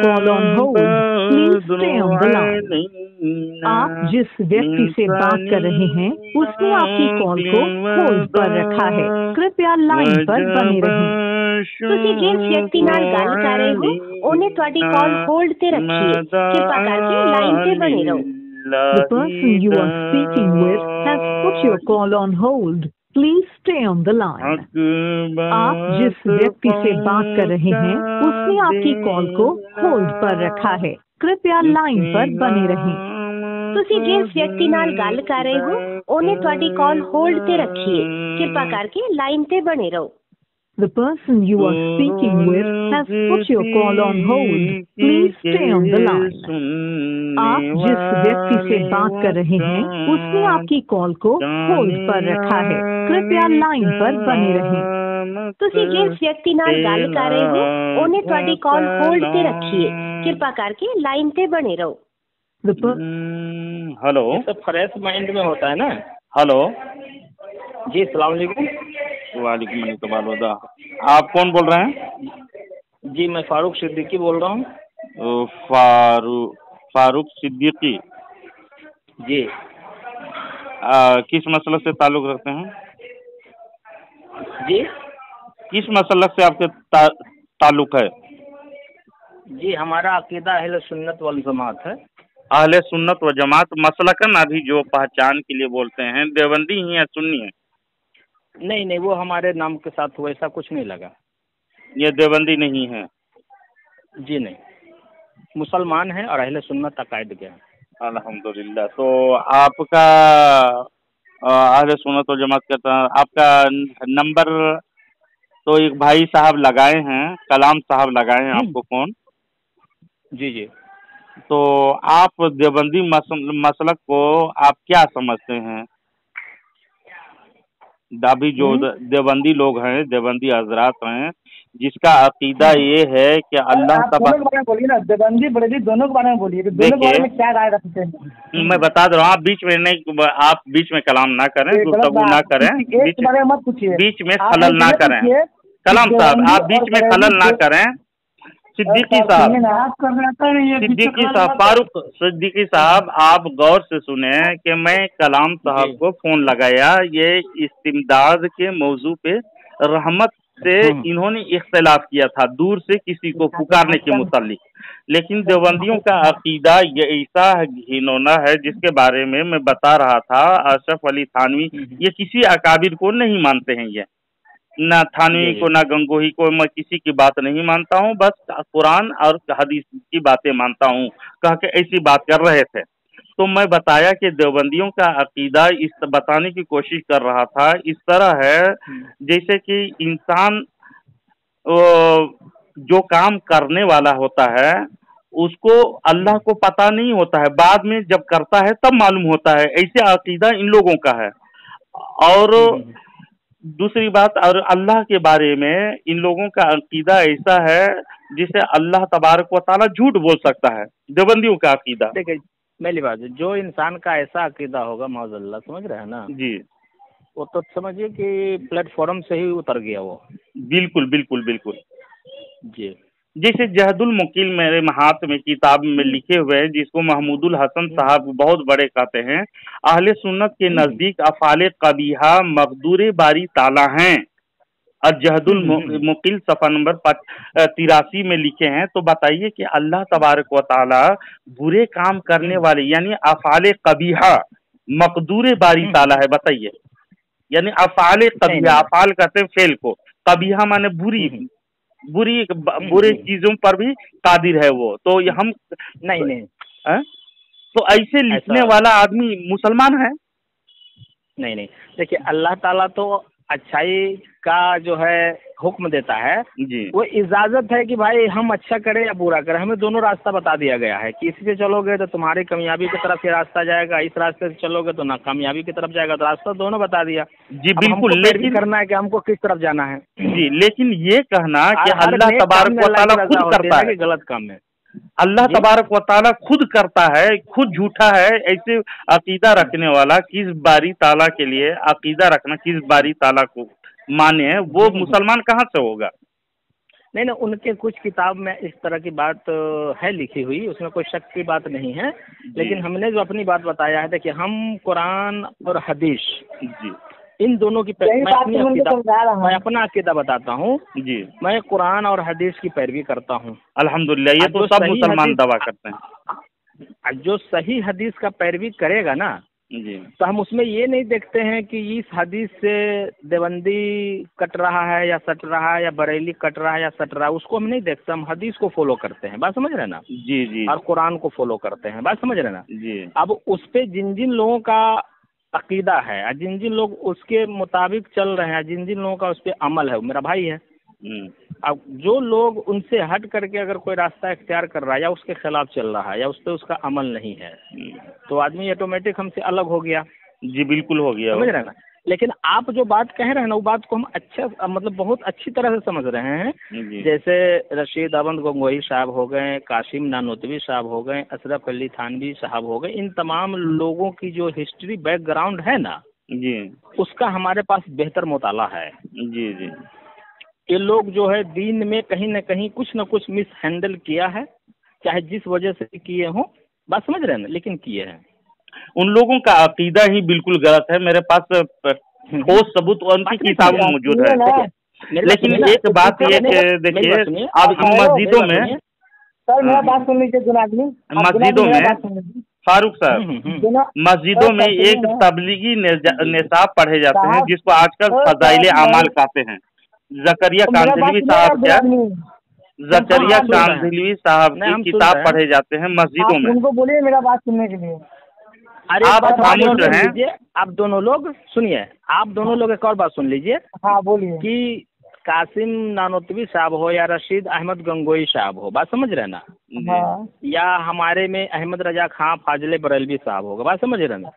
call on hold. Please stay on the line. आप जिस व्यक्ति से बात कर रहे हैं उसने आपकी कॉल को होल्ड पर रखा है। कृपया लाइन पर बने रहें। ਤੁਸੀਂ ਜਿਸ ਵਿਅਕਤੀ ਨਾਲ ਗੱਲ ਕਰ ਰਹੇ ਹੋ ਉਹਨੇ ਤੁਹਾਡੀ ਕਾਲ ਹੋਲਡ ਤੇ ਰੱਖੀ ਹੈ। ਕਿਰਪਾ ਕਰਕੇ ਲਾਈਨ ਤੇ ਬਣੇ ਰਹੋ। The person you are speaking with has put your call on hold. Please stay on the line. आप जिस व्यक्ति से बात कर रहे हैं उसने आपकी कॉल को होल्ड पर रखा है। कृपया लाइन पर बने रहें। ਤੁਸੀਂ ਜਿਸ ਵਿਅਕਤੀ ਨਾਲ ਗੱਲ ਕਰ ਰਹੇ ਹੋ ਉਹਨੇ ਤੁਹਾਡੀ ਕਾਲ ਹੋਲਡ ਤੇ ਰੱਖੀ ਹੈ। ਕਿਰਪਾ ਕਰਕੇ ਲਾਈਨ ਤੇ ਬਣੇ ਰਹੋ। The person you are speaking with has put your call on hold. Please stay on the line. आप जिस व्यक्ति से बात कर रहे हैं उसने आपकी कॉल को होल्ड पर रखा है। कृपया लाइन पर बने रहें। ਤੁਸੀਂ ਜਿਸ ਵਿਅਕਤੀ ਨਾਲ ਗੱਲ ਕਰ ਰਹੇ ਹੋ ਉਹਨੇ ਤੁਹਾਡੀ ਕਾਲ ਹੋਲਡ ਤੇ ਰੱਖੀ ਹੈ। ਕਿਰਪਾ ਕਰਕੇ लाइन पे बने रहो। हेलो, सब फ्रेश माइंड में होता है ना। हेलो जी सलाम अलैकुम। वालेकुम अस्सलाम। आप कौन बोल रहे हैं? जी मैं फारूक सिद्दीकी बोल रहा हूँ। फारूक सिद्दीकी जी। किस मसलक से ताल्लुक़ रखते हैं? जी किस मसलक से आपके ताल्लुक़ है? जी हमारा अकीदा अहले सुन्नत वल जमात है। अहले सुन्नत व जमात मसलकन अभी जो पहचान के लिए बोलते हैं देवबंदी ही है, सुन्नी है? नहीं नहीं, वो हमारे नाम के साथ वैसा कुछ नहीं लगा। ये देवबंदी नहीं है? जी नहीं, मुसलमान है और अहले सुन्नत अकायद के हैं। अल्हम्दुलिल्लाह। तो आपका अहले सुन्नत व जमात कहता है, आपका नंबर तो एक भाई साहब लगाए हैं, कलाम साहब लगाए हैं आपको फोन। जी जी। तो आप देवबंदी मसलक को आप क्या समझते हैं? अभी जो देवबंदी लोग हैं, देवबंदी हजरात हैं, जिसका अकीदा ये है कि अल्लाह तबारक, बोलिए ना, देवबंदी बरेली दोनों के बारे में बोलिए, दोनों के बारे में क्या राय रखते हैं? मैं बता दे रहा हूँ, आप बीच में नहीं, आप बीच में कलाम ना करें, गुफ्तगू ना करें, बीच में खलल ना करें। कलाम साहब आप बीच में खलल ना करें। सिद्दीकी साहब, फारूक सिद्दीकी साहब, आप गौर से सुने कि मैं कलाम साहब को फोन लगाया, ये इस्तिमदाद के मौजू पे रहमत से इन्होंने इख्तिलाफ किया था, दूर से किसी को पुकारने के मुतालिक। लेकिन देवबंदियों का अकीदा ये ऐसा घिनौना है जिसके बारे में मैं बता रहा था। अशरफ अली थानवी ये किसी अकाबिर को नहीं मानते हैं, ये ना थानवी को ना गंगोही को, मैं किसी की बात नहीं मानता हूँ, बस कुरान और हदीस की बातें मानता हूँ कह के ऐसी बात कर रहे थे। तो मैं बताया कि देवबंदियों का अकीदा इस बताने की कोशिश कर रहा था, इस तरह है जैसे कि इंसान जो काम करने वाला होता है उसको अल्लाह को पता नहीं होता है, बाद में जब करता है तब मालूम होता है। ऐसे अकीदा इन लोगों का है। और दूसरी बात, और अल्लाह के बारे में इन लोगों का अकीदा ऐसा है जिसे अल्लाह तबारक व तआला झूठ बोल सकता है, देवबंदियों का अकीदा। देखिए पहली बात, जो इंसान का ऐसा अकीदा होगा माज़अल्लाह, समझ रहे हैं ना जी, वो तो समझिए कि प्लेटफॉर्म से ही उतर गया वो। बिल्कुल बिल्कुल बिल्कुल जी। जैसे जहदुल मुकील मेरे हाथ में किताब में लिखे हुए हैं, जिसको महमूदुल हसन साहब बहुत बड़े कहते हैं। अहले सुन्नत के नजदीक अफाले कबीहा मकदूर बारी ताला हैं। जहदुल मुकील सफ़ा नंबर 83 में लिखे हैं। तो बताइए कि अल्लाह तबारक व तआला बुरे काम करने वाले यानी अफाले कबीहा मकदूर बारी ताला है, बताइए। यानी अफाले कबीहा, अफाल कहते हैं फेल को, कबीहा माने बुरी, बुरे चीजों पर भी कादिर है वो। तो हम नहीं तो ऐसे लिखने वाला आदमी मुसलमान है? नहीं, देखिए अल्लाह ताला तो अच्छाई का जो है हुक्म देता है जी। वो इजाजत है कि भाई हम अच्छा करें या बुरा करें, हमें दोनों रास्ता बता दिया गया है कि इसी से चलोगे तो तुम्हारी कामयाबी की तरफ ये रास्ता जाएगा, इस रास्ते से चलोगे तो नाकामयाबी की तरफ जाएगा। तो रास्ता दोनों बता दिया जी, बिल्कुल। लेकिन करना है कि हमको किस तरफ जाना है जी। लेकिन ये कहना कि अल्लाह तबारक व तआला खुद करता है, गलत काम है। अल्लाह तबारक व तआला खुद करता है, खुद झूठा है, ऐसे अकीदा रखने वाला किस बारी ताला के लिए अकीदा रखना, किस बारी ताला को माने, वो मुसलमान कहाँ से होगा? नहीं नहीं, उनके कुछ किताब में इस तरह की बात है लिखी हुई, उसमें कोई शक की बात नहीं है। लेकिन हमने जो अपनी बात बताया है, देखिए हम कुरान और हदीस जी इन दोनों की मैं अपना अकीदा बताता हूँ जी। मैं कुरान और हदीस की पैरवी करता हूँ अल्हम्दुलिल्लाह। ये तो सब मुसलमान दवा करते हैं। जो सही हदीस का पैरवी करेगा ना जी, तो हम उसमें ये नहीं देखते हैं कि इस हदीस से देवंदी कट रहा है या सट रहा है, या बरेली कट रहा है या सट रहा है, उसको हम नहीं देखते। हम हदीस को फॉलो करते हैं, बात समझ रहे ना जी जी, और कुरान को फॉलो करते हैं, बात समझ रहे ना जी। अब उस पे जिन जिन लोगों का अकीदा है, जिन जिन लोग उसके मुताबिक चल रहे हैं, जिन जिन लोगों का उस पर अमल है, वो मेरा भाई है। अब जो लोग उनसे हट करके अगर कोई रास्ता इख्तियार कर रहा है या उसके खिलाफ चल रहा है या उस पर उसका अमल नहीं है, तो आदमी ऑटोमेटिक हमसे अलग हो गया। जी बिल्कुल हो गया, समझ रहे हैं ना। लेकिन आप जो बात कह रहे हैं ना, वो बात को हम अच्छा मतलब बहुत अच्छी तरह से समझ रहे हैं। जैसे रशीद अहमद गंगोही साहब हो गए, कासिम नानोतवी साहब हो गए, अशरफ अली थानवी साहब हो गए, इन तमाम लोगों की जो हिस्ट्री बैकग्राउंड है ना जी, उसका हमारे पास बेहतर मुताला है। जी जी, ये लोग जो है दीन में कहीं न कहीं कुछ न कुछ मिस हैंडल किया है, चाहे जिस वजह से किए हों, बात समझ रहे हैं ना, लेकिन किए हैं। उन लोगों का अकीदा ही बिल्कुल गलत है। मेरे पास ठोस सबूत उनकी किताब मौजूद है। लेकिन एक बात ये देखिए, अब इन मस्जिदों में, सर मेरा बात सुन लीजिए जुनागनी, मस्जिदों में फारूक साहब, मस्जिदों में एक तबलीगी निसाब पढ़े जाते हैं जिसको आजकल फजाइल अमाल कहते हैं। जकरिया कांदलवी साहब क्या, जकरिया कांदलवी साहब की किताब पढ़े जाते हैं मस्जिदों में। उनको बोलिए मेरा बात सुनने के लिए। अरे आप खामोश हैं, आप दोनों लोग सुनिए, आप दोनों लोग एक और बात सुन लीजिए। हाँ बोलिए। कि कासिम नानोतवी साहब हो या रशीद अहमद गंगोही साहब हो, बात समझ रहे ना, या हमारे में अहमद रजा खां फाजले बरेलवी साहब होगा, बात समझ रहे ना,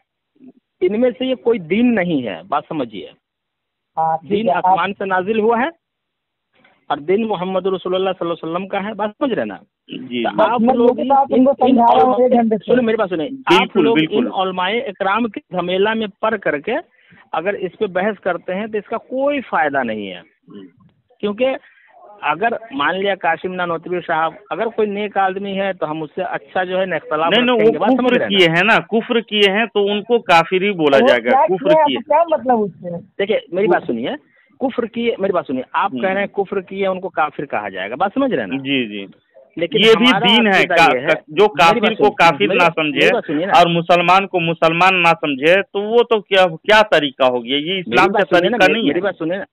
इनमें से ये कोई दीन नहीं है, बात समझिए। दीन आसमान से नाजिल हुआ है और दिन मोहम्मद रसूलुल्लाह सल्लल्लाहु अलैहि वसल्लम का है, बात समझ रहे ना। आप लोग सुनो मेरी बात सुनिए, आप लोग इन उलमाए इकराम के झमेला में पढ़ करके अगर इस पे बहस करते हैं तो इसका कोई फायदा नहीं है। क्योंकि अगर मान लिया कासिम नानोतवी साहब अगर कोई नेक आदमी है तो हम उससे अच्छा जो है ना इख्तिलाफ रखेंगे। वो कुफ्र किए हैं ना, कुफ्र किए हैं तो उनको काफिर ही बोला जाएगा। कुफ्र किए, क्या मतलब उससे? देखिए मेरी बात सुनिए, कुफ्र किए, मेरी बात सुनिए, आप कह रहे हैं कुफ्र किए उनको काफिर कहा जाएगा, बात समझ रहे हैं ना। जी जी, लेकिन ये भी दीन है जो काफिर को काफिर ना समझे और मुसलमान को मुसलमान ना समझे, तो वो तो क्या तरीका हो गया, ये इस्लाम का तरीका नहीं है। मेरी बात सुनिए ना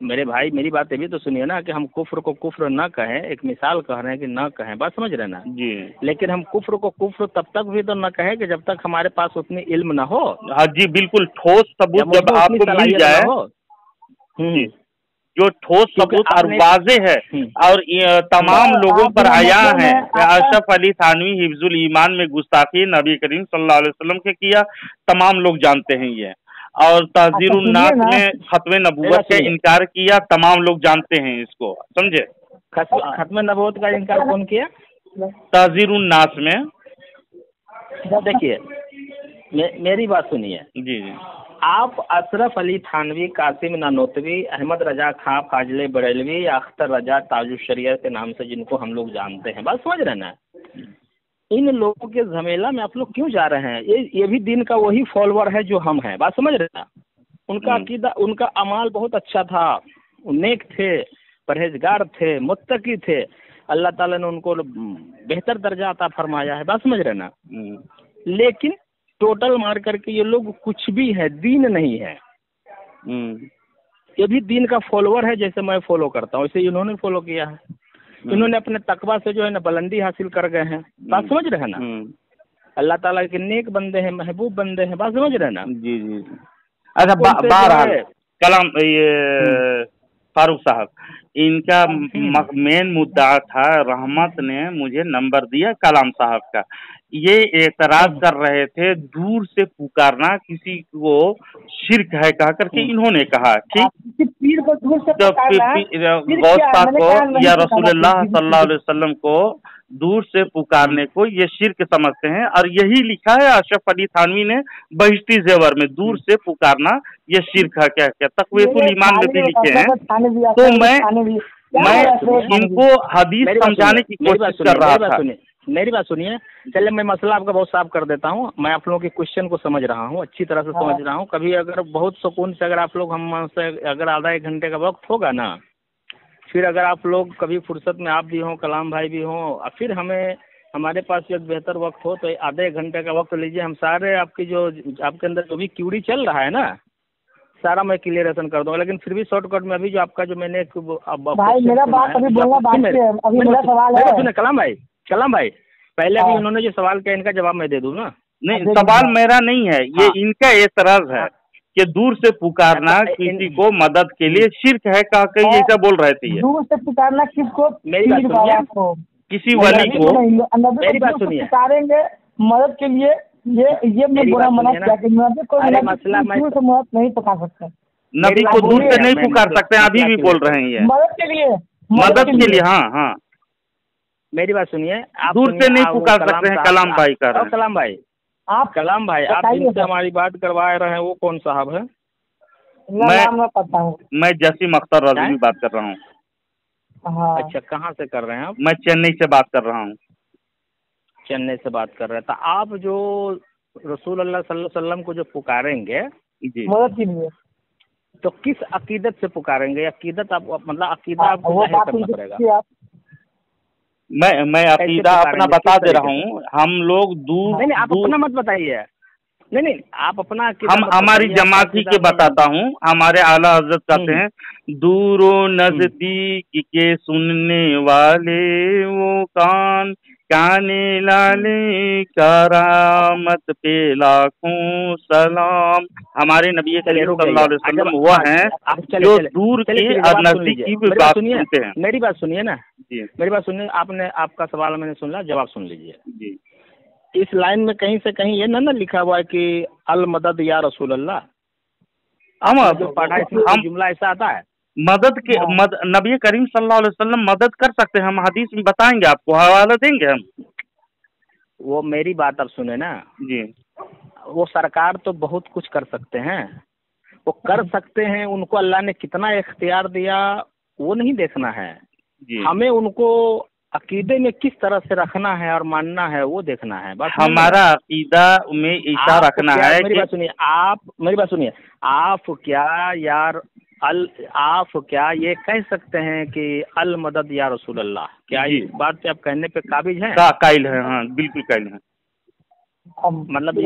मेरे भाई, मेरी बात ये भी तो सुनिए ना कि हम कुफ्र को कुफ्र ना कहें, एक मिसाल कह रहे हैं कि ना कहें, बात समझ रहे हैं ना जी। लेकिन हम कुफ्र को कुफ्र तब तक भी तो ना कहें कि जब तक हमारे पास उतनी इल्म ना हो। हाँ जी बिल्कुल, ठोस सबूत जब आपको मिल जाए, जो ठोस सबूत और वाजे है और तमाम लोगों पर आया है। अशरफ अली थानवी हिफ्जुल ईमान में गुस्ताखी नबी करीम सल्लल्लाहु अलैहि वसल्लम के किया, तमाम लोग जानते हैं ये। और तहजीरुन नास में खत्म नबूवत का इनकार किया, तमाम लोग जानते हैं इसको, समझे। खत्म नबूवत का इनकार कौन किया? तहजीरुन नास में। देखिए मेरी बात सुनिए जी जी, आप अशरफ अली थानवी, कासिम नानोतवी, अहमद रजा खां फाजले बरेलवी या अख्तर रजा ताजुल शरिया के नाम से जिनको हम लोग जानते हैं, बात समझ रहे ना, इन लोगों के झमेला में आप लोग क्यों जा रहे हैं? ये भी दिन का वही फॉलोअर है जो हम हैं, बात समझ रहे ना। उनका अकीदा, उनका अमाल बहुत अच्छा था, नेक थे, परहेजगार थे, मुत्तकी थे, अल्लाह ताला ने उनको बेहतर दर्जा अता फरमाया है, बात समझ रहे ना। लेकिन टोटल मार करके ये लोग कुछ भी है, दीन नहीं है। ये भी दीन का फॉलोअर है, जैसे मैं फॉलो करता हूँ वैसे इन्होंने फॉलो किया है। इन्होंने अपने तकवा से जो है ना बुलंदी हासिल कर गए हैं, बात समझ रहे हैं ना। अल्लाह ताला के नेक बंदे हैं, महबूब बंदे हैं, बात समझ रहे हैं ना। जी जी। अच्छा बहरहाल कलाम ये फारूक साहब, इनका मेन मुद्दा था, रहमत ने मुझे नंबर दिया कलाम साहब का, ये एतराज कर रहे थे दूर से पुकारना किसी को शिर्क है कहा करके इन्होंने कहा। ठीक, पीर को दूर से गौस पाक को या रसूलुल्लाह सल्लल्लाहु अलैहि वसल्लम को दूर से पुकारने को ये शिर्क समझते हैं। और यही लिखा है अशरफ अली थानवी ने बहिश्ती ज़ेवर में, दूर से पुकारना ये शिर्क है क्या क्या, तक़वीयतुल ईमान में भी लिखे हैं। तो मैं इनको हदीस समझाने की कोशिश कर रहा था। मेरी बात सुनिए, चलिए मैं मसला आपका बहुत साफ कर देता हूँ। मैं आप लोगों के क्वेश्चन को समझ रहा हूँ, अच्छी तरह से समझ रहा हूँ। कभी अगर बहुत सुकून से अगर आप लोग हमसे अगर आधा एक घंटे का वक्त होगा ना, फिर अगर आप लोग कभी फुर्सत में आप भी हों, कलाम भाई भी हों, फिर हमें हमारे पास एक बेहतर वक्त हो तो आधे एक घंटे का वक्त लीजिए। हम सारे आपकी जो आपके अंदर जो भी क्यूरी चल रहा है ना, सारा मैं क्लियरेशन कर दूंगा। लेकिन फिर भी शॉर्टकट में अभी जो आपका जो मैंने भाई मेरा बात अभी बोलना बाकी है, अभी मेरा सवाल है। सुने कलाम भाई पहले अभी उन्होंने जो सवाल किया इनका जवाब मैं दे दूं ना। नहीं, सवाल मेरा नहीं है, ये इनका एतराज है कि दूर से पुकारना किसी को मदद के लिए शिर्क है, कहा कहीं ऐसा बोल रहे थे। दूर से पुकारना किसको? मेरी बात सुनिए, किसी वली को। मेरी बात सुनिए, पुकारेंगे मदद के लिए, ये मैं बुरा मना किया कि नबी को मसला दूर से मदद नहीं पुकार सकते, नबी को दूर से नहीं पुकार सकते, अभी भी बोल रहे हैं ये मदद के लिए, मदद के लिए। हाँ, मेरी बात सुनिए, आप दूर से नहीं पुकार सकते हैं। कलाम भाई कर रहे हैं। कलाम भाई आप जिनसे हमारी बात करवा रहे हैं वो कौन साहब है? मैं पता हूँ, मैं जसीम अख्तर रज़वी बात कर रहा हूँ। अच्छा, कहाँ से कर रहे हैं आप? मैं चेन्नई से बात कर रहा हूँ। चेन्नई से बात कर रहे हैं। तो आप जो रसूल अल्लाह सल्लल्लाहु अलैहि वसल्लम को जो पुकारेंगे जी मदद के लिए, तो किस अकीदत से पुकारेंगे? अकीदत आप मतलब अकीदा आपको जाहिर करना पड़ेगा। मैं अकीदा अपना बता दे रहा हूँ। हम लोग दूर नहीं, आप अपना मत बताइए। नहीं, आप अपना हम हमारी जमाती के बताता हूँ। हमारे आला हजरत कहते हैं, दूरो नजदीक के सुनने वाले वो कान लाले करामत पे लाखों सलाम। हमारे नबी करीम सल्लल्लाहु अलैहि वसल्लम वो हैं जो दूर के और नजदीक की भी बात सुनते हैं। मेरी बात सुनिए ना जी, मेरी बात सुनिए। आपने आपका सवाल मैंने सुन लिया, जवाब सुन लीजिए जी। इस लाइन में कहीं से कहीं ये ना लिखा हुआ है कि अल मदद या रसूल अल्लाह? हम जुमला ऐसा आता है मदद के नबी करीम सल्लल्लाहु अलैहि वसल्लम मदद कर सकते हैं। हम हदीस में बताएंगे, आपको हवाला देंगे हम। वो मेरी बात आप सुने ना जी। वो सरकार तो बहुत कुछ कर सकते हैं, वो कर सकते हैं। उनको अल्लाह ने कितना इख्तियार दिया वो नहीं देखना है जी। हमें उनको अकीदे में किस तरह से रखना है और मानना है वो देखना है। बस हमारा अकीदा में ऐसा रखना है। मेरी बात सुनिए, आप क्या ये कह सकते हैं कि अल मदद या रसूल अल्लाह? क्या इस बात पे आप कहने पे काबिज हैं? कायल है। हाँ, बिल्कुल कायल है। मतलब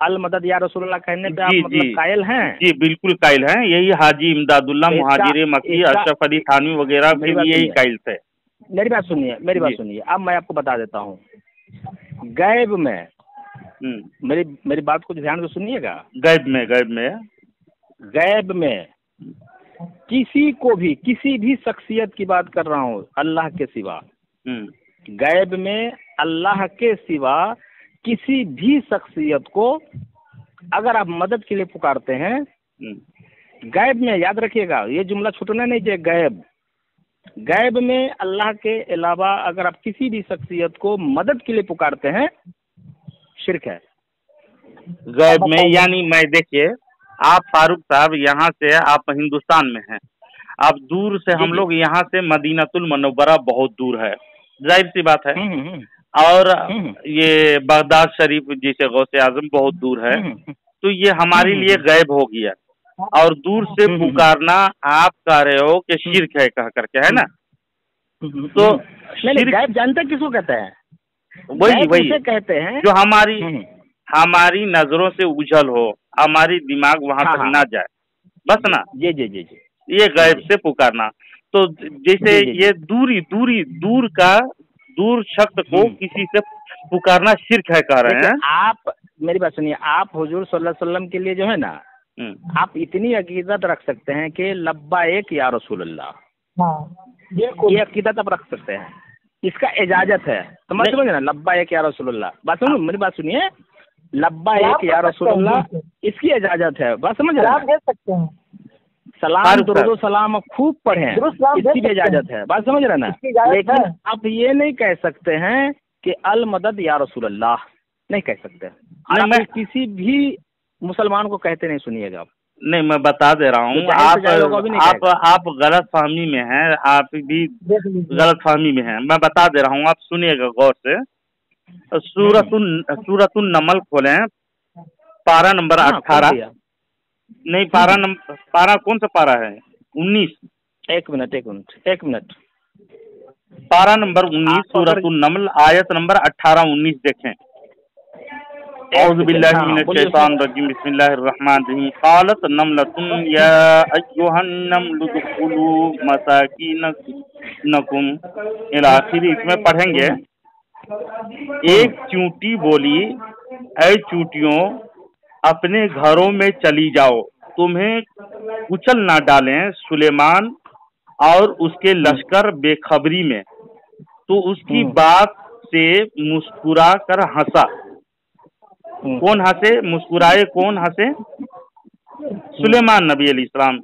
अल मदद या रसूल अल्लाह कहने पे आप मतलब कायल हैं? जी, बिल्कुल कायल हैं। यही हाजी इमदादुल्लाह मुहाजिर मक्की, अशरफ अली थानवी वगैरह भी यही कायल थे। मेरी बात सुनिए। अब मैं आपको बता देता हूँ, गैब में मेरी बात को ध्यान से सुनिएगा। गैब में किसी को भी किसी भी शख्सियत की बात कर रहा हूँ अल्लाह के सिवा, गैब में अल्लाह के सिवा किसी भी शख्सियत को अगर आप मदद के लिए पुकारते हैं, गैब में याद रखिएगा, ये जुमला छूटना नहीं चाहिए। गैब में अल्लाह के अलावा अगर आप किसी भी शख्सियत को मदद के लिए पुकारते हैं, शिर्क है। गैब में यानी मैं देखिए, आप फारूक साहब यहाँ से आप हिंदुस्तान में हैं, आप दूर से हम लोग यहाँ से मदीनातुल मुनव्वरा बहुत दूर है, जाहिर सी बात है। और ये बगदाद शरीफ जैसे गौसे आजम बहुत दूर है, तो ये हमारे लिए गैब हो गया। और दूर से पुकारना आप कह रहे हो कि शिर्क है कह करके, है ना? तो गैब जानते किसको कहते हैं? वही कहते हैं जो हमारी नजरों से उछल हो, हमारी दिमाग वहां तक ना जाए, बस ना। जी, ये गैब से पुकारना। तो जैसे ये दूर शख्स को किसी से पुकारना शिर्क है कह रहे हैं आप। मेरी बात सुनिए, आप हुजूर सल्लल्लाहु अलैहि वसल्लम के लिए जो है ना, आप इतनी अकीदत रख सकते हैं कि लब्बाइक या रसूल अल्लाह, ये अकीदत आप रख सकते हैं, इसका इजाजत है। तो मैं समझ ना, लब्बाइक या रसूल अल्लाह, बात सुनो, मेरी बात सुनिए, लब्बाइक या रसूल अल्लाह इसकी इजाजत है, बात समझ रहे हैं? सलाम दुरूद सलाम खूब पढ़ें, इसकी भी इजाजत है, बात समझ रहे ना? लेकिन आप ये नहीं कह सकते हैं कि अल मदद या रसूल अल्लाह, नहीं कह सकते। मैं किसी भी मुसलमान को कहते नहीं, सुनिएगा आप, नहीं, मैं बता दे रहा हूँ, आप गलत फहमी में हैं, आप भी गलत फहमी में हैं। मैं बता दे रहा हूँ, आप सुनिएगा गौर से। सूरतुन नमल खोलें, पारा नंबर 18। नहीं, पारा कौन सा पारा है? 19। एक मिनट। पारा नंबर 19, सूरतुन नमल, आयत नंबर 18-19 देखें। औज़ु बिल्लाहि मिनश शैतानिर रजीम, बिस्मिल्लाहिर रहमानिर रहीम। क़ालत नमलतुन या अय्युहन नमलु दुखुलू मसाकिनकुम इला आखिरी। इसमें पढ़ेंगे, एक चूंटी बोली, ऐ चूंटियों अपने घरों में चली जाओ, तुम्हें कुचल ना डालें सुलेमान और उसके लश्कर बेखबरी में। तो उसकी बात से मुस्कुरा कर हंसा। कौन हंसे? मुस्कुराए कौन हंसे? सुलेमान नबी अलैहिस्सलाम।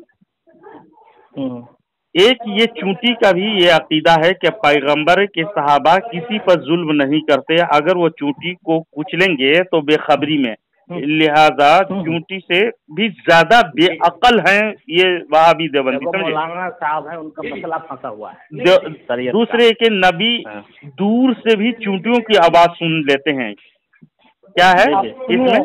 एक ये चूंटी का भी ये अकीदा है कि पैगंबर के सहाबा किसी पर जुल्म नहीं करते, अगर वो चूंटी को कुचलेंगे तो बेखबरी में, लिहाजा चूंटी से भी ज्यादा बेअकल हैं ये वहाबी देवबंदी, समझे? मौलाना साहब है, उनका मसला फंसा हुआ है। दूसरे के नबी दूर से भी चूंटियों की आवाज सुन लेते हैं। क्या है इसमें?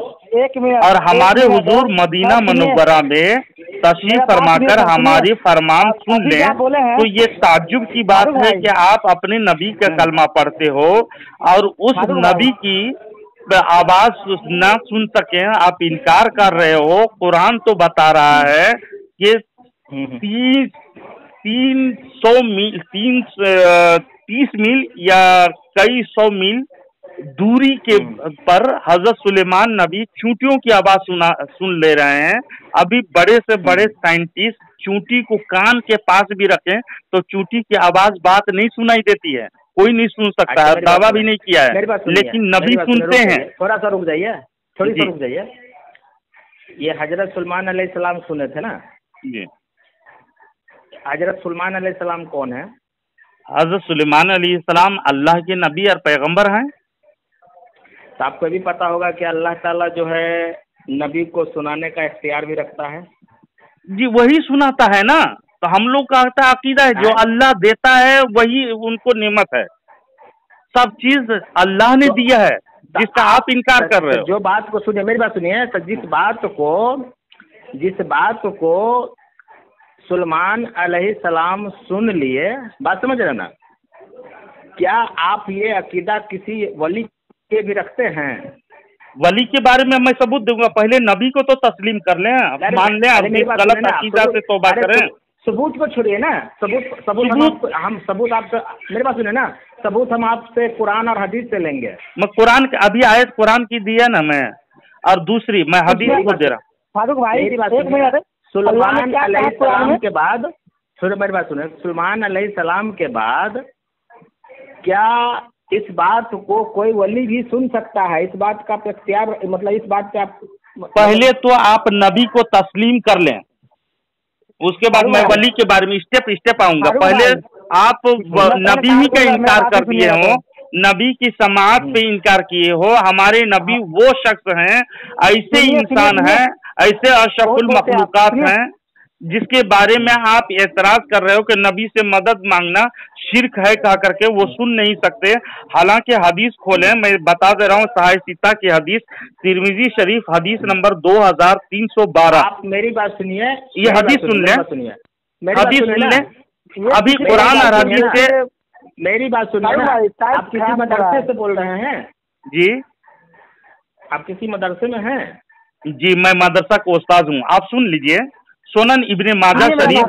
और हमारे हुजूर मदीना मनव्वरा में तशरीफ फरमाकर हमारी फरमान सुन लें तो ये ताज्जुब की बात है कि आप अपने नबी का कलमा पढ़ते हो और उस नबी की आवाज ना सुन सके, आप इनकार कर रहे हो। कुरान तो बता रहा है कि 30 मील या कई सौ मील दूरी के पर हजरत सुलेमान नबी चूंटियों की आवाज सुन ले रहे हैं। अभी बड़े से बड़े साइंटिस्ट चूंटी को कान के पास भी रखें तो चूंटी की आवाज बात नहीं सुनाई देती है, कोई नहीं सुन सकता है, दावा भी नहीं किया है, लेकिन नबी सुनते हैं। थोड़ा सा रुक जाइए। ये हजरत सुलेमान अलैहिस्सलाम सुने थे ना जी। हजरत सुलेमान अलैहिस्सलाम कौन है? हजरत सुलेमान अलैहिस्सलाम अल्लाह के नबी और पैगंबर हैं। तो आपको भी पता होगा कि अल्लाह ताला जो है नबी को सुनाने का इख्तियार भी रखता है जी, वही सुनाता है ना। तो हम लोग का अकीदा है जो अल्लाह देता है वही उनको नेमत है, सब चीज अल्लाह ने दिया है जिसका आप इनकार कर रहे हो। जो बात को सुनिए, मेरी बात सुनिए। तो जिस बात को सुलेमान अलैहिस्सलाम सुन लिए, बात समझ रहे ना? क्या आप ये अकीदा किसी वली के भी रखते हैं? वली के बारे में मैं सबूत दूंगा, पहले नबी को तो तस्लीम कर लें, मान लें, अपनी गलत अकीदा से तौबा करें। सबूत को छोड़िए ना, सबूत हम सबूत आपसे, मेरी बात सुनिए ना, सबूत हम आपसे कुरान और हदीस से लेंगे। मैं कुरान अभी आयत कुरान की दी है ना मैं, और दूसरी मैं हदीस को दे रहा। फारूक भाई एक मिनट, सुलेमान अलैहिस्सलाम के बाद, मेरी बात सुनिए, सुलेमान अलैहिस्सलाम के बाद क्या इस बात को कोई वली भी सुन सकता है? इस बात का इख्तियार, मतलब इस बात का पहले तो आप नबी को तस्लीम कर लें, उसके बाद मैं वली के बारे में स्टेप आऊंगा। पहले आप नबी ही का इनकार कर दिए हो, नबी की समाअत पे इनकार किए हो। हमारे नबी वो शख्स हैं, ऐसे इंसान हैं, ऐसे अशरफुल मखलूकात हैं जिसके बारे में आप एतराज कर रहे हो कि नबी से मदद मांगना शिर्क है कह करके वो सुन नहीं सकते। हालांकि हदीस खोलें, मैं बता दे रहा हूँ, सहाय सीता की हदीस, तिरमिजी शरीफ हदीस नंबर 2312। आप मेरी बात सुनिए, ये हदीस सुन लें, हदीस सुन लें। अभी कुरान और हदीस से मेरी बात सुनिए। आप किसी मदरसे से बोल रहे हैं? जी। आप किसी मदरसे में हैं? जी, मैं मदरसा का उस्ताद हूँ। आप सुन लीजिए, सुनन इब्ने माजा शरीफ,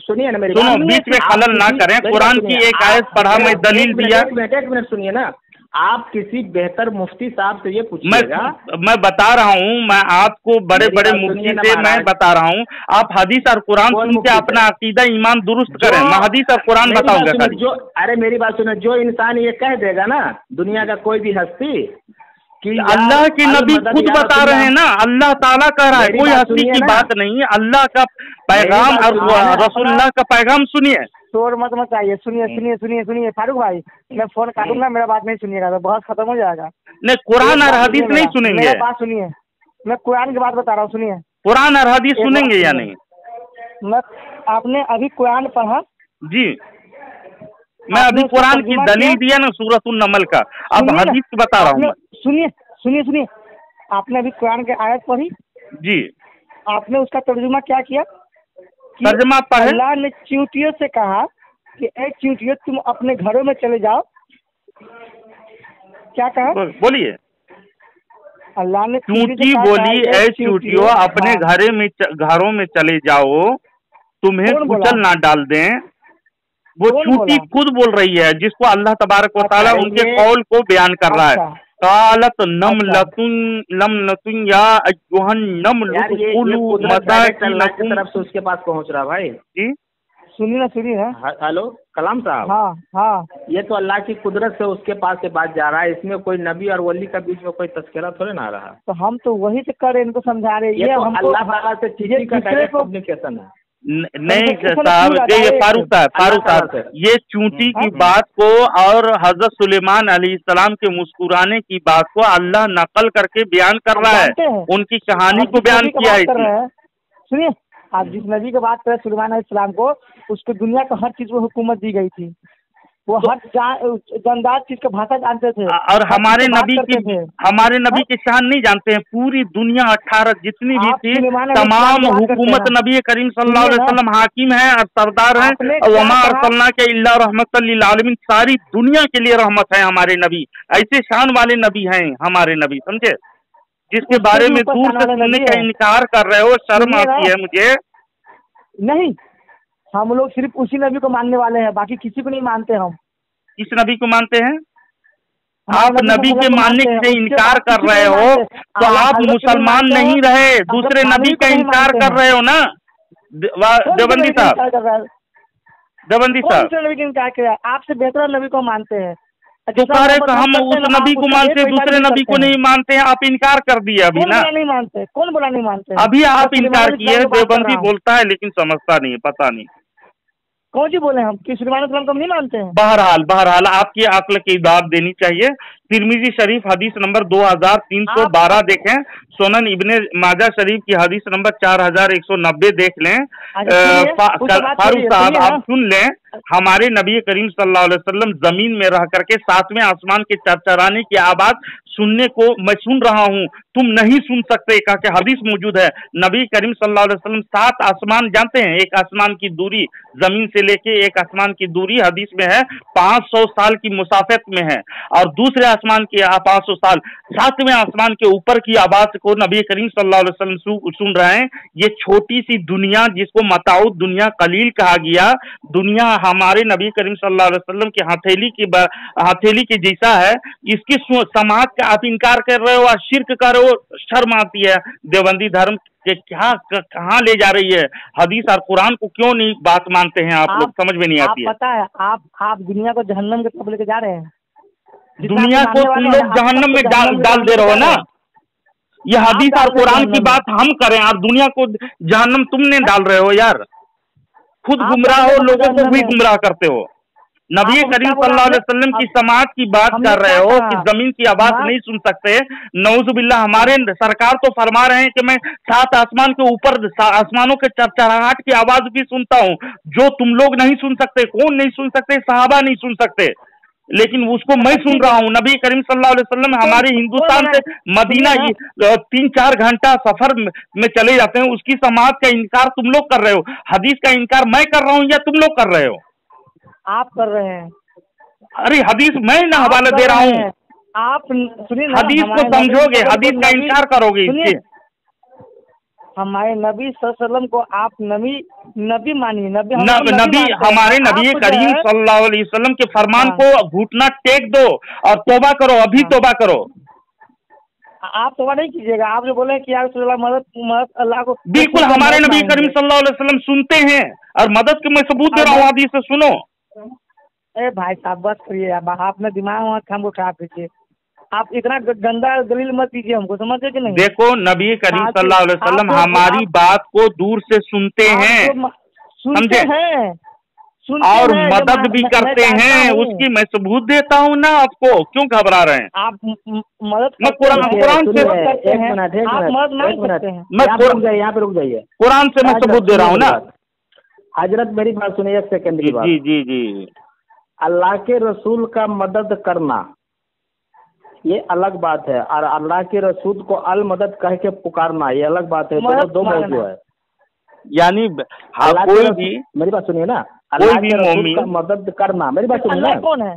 सुनिए ना मेरी सुनो, बीच में खलल ना करें। कुरान की एक आयत पढ़ा, मैं दलील दिया। एक मिनट सुनिए ना, आप किसी बेहतर मुफ्ती साहब से ये पूछिएगा। मैं बता रहा हूँ, मैं आपको बड़े बड़े मुफ्ती से मैं बता रहा हूँ, आप हदीस और कुरान सुन के अपना अकीदा ईमान दुरुस्त करें। मैं हदीस और कुरान बताऊंगा। जो अरे मेरी बात सुनो, जो इंसान ये कह देगा ना, दुनिया का कोई भी हस्ती कि अल्लाह के नबी खुद बता रहे हैं ना, अल्लाह ताला कह रहा है, कोई हस्ती की बात नहीं, अल्लाह का पैगाम और रसूलुल्लाह का पैगाम सुनिए। शोर मत मचाइए, सुनिए फारूक भाई, मैं फोन काटूंगा, मेरा बात नहीं सुनिएगा तो बहुत खत्म हो जाएगा। नहीं, कुरान और हदीस नहीं सुनेंगे। मेरा बात सुनिए, मैं कुरान की बात बता रहा हूँ, सुनिए। कुरान और हदीस सुनेंगे या नहीं? मैं आपने अभी कुरान पढ़ा जी, मैं अभी कुरान की दलील दिया ना सूरतुन नमल का, अब हदीस की बता रहा हूँ मैं। सुनिए, आपने अभी कुरान की आयत पढ़ी जी, आपने उसका तर्जुमा क्या किया? तर्जुमा पढ़े। अल्लाह ने चींटियों से कहा कि ए चींटियों तुम अपने घरों में चले जाओ। क्या कहा? बोलिए। अल्लाह ने चूंटी बोली ए चूंटियों अपने घरों में चले जाओ, तुम्हें कुचल ना डाल दें। वो चूंटी खुद बोल रही है, जिसको अल्लाह तबारक व तआला उनके कौल को बयान कर रहा है। कालत नमलतुन या अय्युहन नमलु मसाकिनकुम तरफ से उसके पास पहुंच रहा भाई जी। सुनिए ना। हेलो कलाम साहब। हाँ, ये तो अल्लाह की कुदरत से उसके पास से बात जा रहा है, इसमें कोई नबी और वली का बीच में कोई तस्करा थोड़े ना रहा। तो हम तो वही से कर रहे, इनको समझा रहे। ये तो अल्लाह ताला से चिट्ठी का डायरेक्ट कम्युनिकेशन है। नहीं साहब, ये फारूक साहब, ये चूंटी की बात को और हजरत सुलेमान अलैहिस्सलाम के मुस्कुराने की बात को अल्लाह नकल करके बयान कर रहा है, उनकी कहानी को बयान किया है। सुनिए, आप जिस नबी की बात कर रहे हैं सुलेमान अलैहिस्सलाम को, उसको दुनिया का हर चीज में हुकूमत दी गई थी। वो हर जानदार चीज का भाषा जानते थे। और हमारे नबी की शान नहीं जानते हैं? पूरी दुनिया 18 जितनी भी थी तमाम हुकूमत नबी करीम सल्लल्लाहु अलैहि वसल्लम हाकिम है और सरदार है। वमा अरसलनाका इल्ला रहमतल लिल आलमीन, सारी दुनिया के लिए रहमत है हमारे नबी। ऐसे शान वाले नबी हैं हमारे नबी, समझे? जिसके बारे में दूर से सुनने का इनकार कर रहे हो, शर्म आती है मुझे। नहीं, हम लोग सिर्फ उसी नबी को मानने वाले हैं, बाकी किसी को नहीं मानते। हम किस नबी को मानते हैं? आप नबी के मानने से इनकार कर रहे हो तो आप मुसलमान नहीं रहे, दूसरे नबी का इनकार कर रहे हो ना। देवबंदी साहब, नबी का इनकार किया? आपसे बेहतर नबी को मानते हैं तो सारे, तो हम उस नबी को मानते हैं, दूसरे नबी को नहीं मानते हैं। आप इनकार कर दिए अभी ना। नहीं मानते? कौन बोला नहीं मानते? अभी आप इनकार किए। देवबंदी बोलता है लेकिन समझता नहीं है, पता नहीं कौन जी बोले हम कि सुलेमान अलैहिस्सलाम को हम नहीं मानते हैं। बहरहाल आपकी अक्ल की दाद देनी चाहिए। तिरमिजी शरीफ हदीस नंबर 2312 देखें, सुनन इब्ने माजा शरीफ की हदीस नंबर 4190 देख लें। फारूक साहब आप सुन लें, हमारे नबी करीम सल्लल्लाहु अलैहि वसल्लम जमीन में रह करके 7वें आसमान के चरचराने की आवाज सुनने को मैं सुन रहा हूँ, तुम नहीं सुन सकते, कहा कि हदीस मौजूद है। नबी करीम सल्लल्लाहु अलैहि वसल्लम 7 आसमान जानते हैं, एक आसमान की दूरी जमीन से लेके एक आसमान की दूरी हदीस में है 500 साल की मुसाफत में है, और दूसरे आसमान की 500 साल, 7वें आसमान के ऊपर की आवाज को नबी करीम सल्लल्लाहु अलैहि वसल्लम सुन रहे हैं। ये छोटी सी दुनिया जिसको मताउद दुनिया कलील कहा गया, दुनिया हमारे नबी करीम सल्लल्लाहु अलैहि वसल्लम की हथेली के जैसा है, इसकी समाज का आप इनकार कर रहे हो और शिर्क कर रहे हो। शर्म आती है। देवबंदी धर्म के क्या कहाँ ले जा रही है? हदीस और कुरान को क्यों नहीं बात मानते हैं आप लोग? समझ में नहीं आती है। पता है आप दुनिया को जहन्नम के तरफ लेके जा रहे हैं। दुनिया को तुम लोग जहन्नम में डाल दे रहे हो ना। ये हदीस और कुरान की बात हम करें, आप दुनिया को जहन्नम तुमने डाल रहे हो यार। खुद गुमराह हो, लोगों को भी गुमराह करते हो। नबी करीम सल्लल्लाहु अलैहि वसल्लम की समाज की बात कर रहे हो कि जमीन की आवाज नहीं सुन सकते। नौजुबिल्लाह, हमारे सरकार तो फरमा रहे हैं कि मैं 7 आसमान के ऊपर आसमानों के चरचराहट की आवाज भी सुनता हूँ, जो तुम लोग नहीं सुन सकते। कौन नहीं सुन सकते? सहाबा नहीं सुन सकते, लेकिन उसको मैं सुन रहा हूँ। नबी करीम सल्लल्लाहु अलैहि वसल्लम हमारे हिंदुस्तान से मदीना 3-4 घंटा सफर में चले जाते हैं, उसकी समाज का इनकार तुम लोग कर रहे हो। हदीस का इनकार मैं कर रहा हूँ या तुम लोग कर रहे हो? आप कर रहे हैं। अरे हदीस मैं ना हवाला दे रहा हूँ, आप सुनिए, हदीस को समझोगे, हदीस का इनकार करोगे इसके। हमारे नबी सल्लल्लाहु अलैहि वसल्लम को आप नबी मानिए। नबी हमारे नबी करीम सल्लल्लाहु अलैहि वसल्लम के फरमान को घुटना टेक दो और तौबा करो, अभी तौबा करो। आप तौबा नहीं कीजिएगा। आप जो बोले कि यार मदद अल्लाह को, बिल्कुल हमारे नबी करीम सल्लल्लाहु अलैहि वसल्लम सुनते हैं और मदद के मैं सबूत दे रहा हूँ, हदीस से सुनो। भाई साहब बस करिए, आपने दिमाग हमको खराब कीजिए। आप इतना गंदा दलील मत दीजिए हमको, समझे कि नहीं? देखो नबी करीम सल्लल्लाहु अलैहि वसल्लम हमारी बात को दूर से सुनते हैं, सुनते और हैं, मदद भी करते हैं, उसकी मैं सबूत देता हूँ ना आपको, क्यों घबरा रहे हैं? आप मदद मैं कुरान से आप मदद नहीं एक करते हैं। मैं यहाँ पे रुक जाइए। कुरान से मैं सबूत दे रहा हूँ ना। हजरत मेरी बात सुनिए, एक सेकंड की बात। जी जी जी। अल्लाह के रसूल का मदद करना ये अलग बात है, और अल्लाह के रसूल को अल मदद कह के पुकारना ये अलग बात है। दो मौजू है। यानी कोई भी, मेरी बात सुनिए ना, कोई अल्लाह भी के रसूल मोमिन का मदद करना, मेरी बात सुनिए ना। अल्लाह कौन है?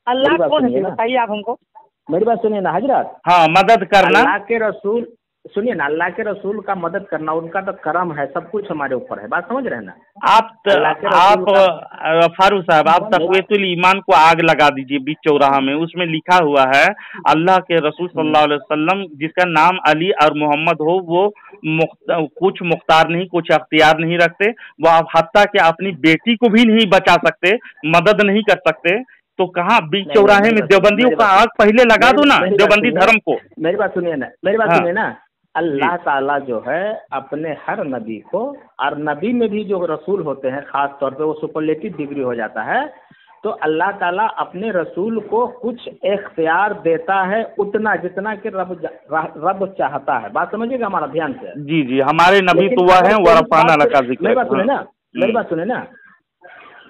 अल्लाह कौन है बताइए आप हमको। मेरी बात सुनिए ना हजरत। हाँ, मदद करना। अल्लाह के रसूल, सुनिए ना, अल्लाह के रसूल का मदद करना उनका तो करम है, सब कुछ हमारे ऊपर है। बात समझ रहे हैं ना आप फारूक साहब, आप तक़वीतुल ईमान को आग लगा दीजिए बीच चौराहा में। उसमें लिखा हुआ है अल्लाह के रसूल सल्लल्लाहु अलैहि वसल्लम जिसका नाम अली और मोहम्मद हो, वो कुछ मुख्तार नहीं, कुछ अख्तियार नहीं रखते। वो आप हत्ता के अपनी बेटी को भी नहीं बचा सकते, मदद नहीं कर सकते। तो कहाँ बीच चौराहे में देवबंदियों का आग पहले लगा दो ना, देवबंदी धर्म को। मेरी बात सुनिए ना, मेरी बात सुनिए ना। अल्लाह ताला जो है अपने हर नबी को, और नबी में भी जो रसूल होते हैं खास तौर पे वो सुपरलेटिव डिग्री हो जाता है, तो अल्लाह ताला अपने रसूल को कुछ इख्तियार देता है उतना जितना कि रब चाहता है। बात समझिएगा हमारा ध्यान से। जी जी, हमारे नबी तो वह हैं वरफ़अना लका ज़िक्र। मेरी बात सुनिए ना, मेरी बात सुनिए ना।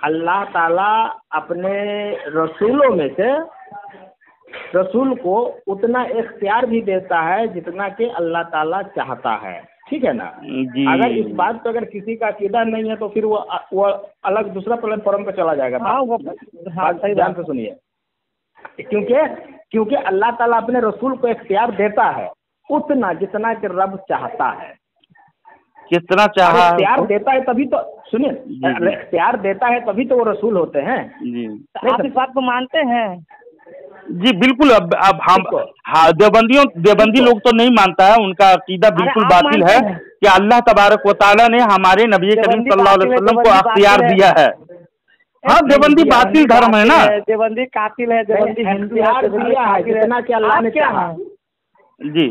अल्लाह ताला अपने रसूलों में से रसूल को उतना इख्तियार भी देता है जितना कि अल्लाह ताला चाहता है, ठीक है ना जी। अगर इस बात पर अगर किसी का अकीदा नहीं है तो फिर वो अलग दूसरा प्लेटफॉर्म पे चला जाएगा। सही ध्यान से सुनिए, क्योंकि अल्लाह ताला अपने रसूल को इख्तियार देता है उतना जितना कि रब चाहता है। कितना चाहा इख्तियार देता है तभी तो, सुनिए, इख्तियार देता है तभी तो वो रसूल होते हैं जी। आप इस बात को मानते हैं? जी बिल्कुल। अब हम देवबंदी लोग तो नहीं मानता है, उनका अकीदा बिल्कुल बातिल है कि अल्लाह तबारक व तआला ने हमारे नबी करीम सल्लल्लाहु अलैहि वसल्लम को अख्तियार दिया है। हाँ, देवबंदी बातिल धर्म है ना। देवबंदी कातिल है, देवबंदी हिंदू दिया है जितना कि अल्लाह ने चाहा। जी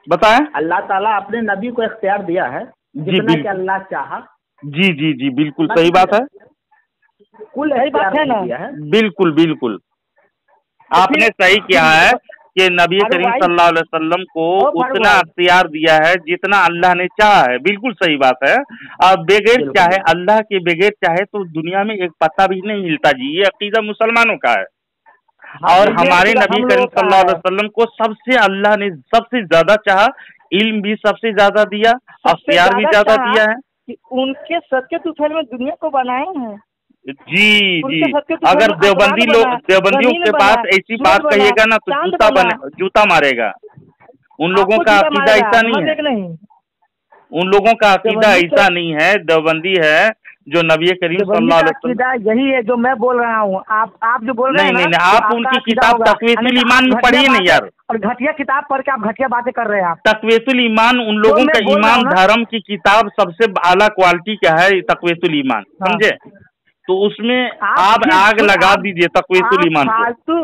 बताएं। अल्लाह ताला अपने नबी को इख्तियार दिया है जितना कि अल्लाह चाहा। जी जी जी, बिल्कुल सही बात है। कुल सही बात है ना। बिल्कुल बिल्कुल, आपने सही किया है कि नबी करीम सल्लल्लाहु अलैहि वसल्लम को उतना अख्तियार दिया है जितना अल्लाह ने चाहा है। बिल्कुल सही बात है। और बगैर चाहे, अल्लाह के बगैर चाहे तो दुनिया में एक पत्ता भी नहीं हिलता जी। ये अकीदा मुसलमानों का है। और हमारे नबी करीम सल्लल्लाहु अलैहि वसल्लम को सबसे अल्लाह ने सबसे ज्यादा चाहा, इल्म भी सबसे ज्यादा दिया, अख्तियार भी ज्यादा दिया है। उनके सत्य तुफैल में दुनिया को बनाए हैं। जी जी, अगर देवबंदियों के पास ऐसी बात कहिएगा ना तो जूता मारेगा। उन लोगों का अकीदा ऐसा नहीं है, उन लोगों का अकीदा ऐसा नहीं है। देवबंदी है जो नबी करीम सल्लल्लाहु अलैहि वसल्लम, यही है जो मैं बोल रहा हूँ। आप जो बोल रहे हैं नहीं, आप उनकी किताब तक़वीतुल ईमान में पढ़िए नहीं यार। और घटिया किताब पढ़ के आप घटिया बातें कर रहे हैं। आप तक़वीतुल ईमान उन लोगों का ईमान धर्म की किताब सबसे आला क्वालिटी का है तक़वीतुल ईमान, समझे? तो उसमें आप आग लगा दीजिए तक़वीतुल ईमान को।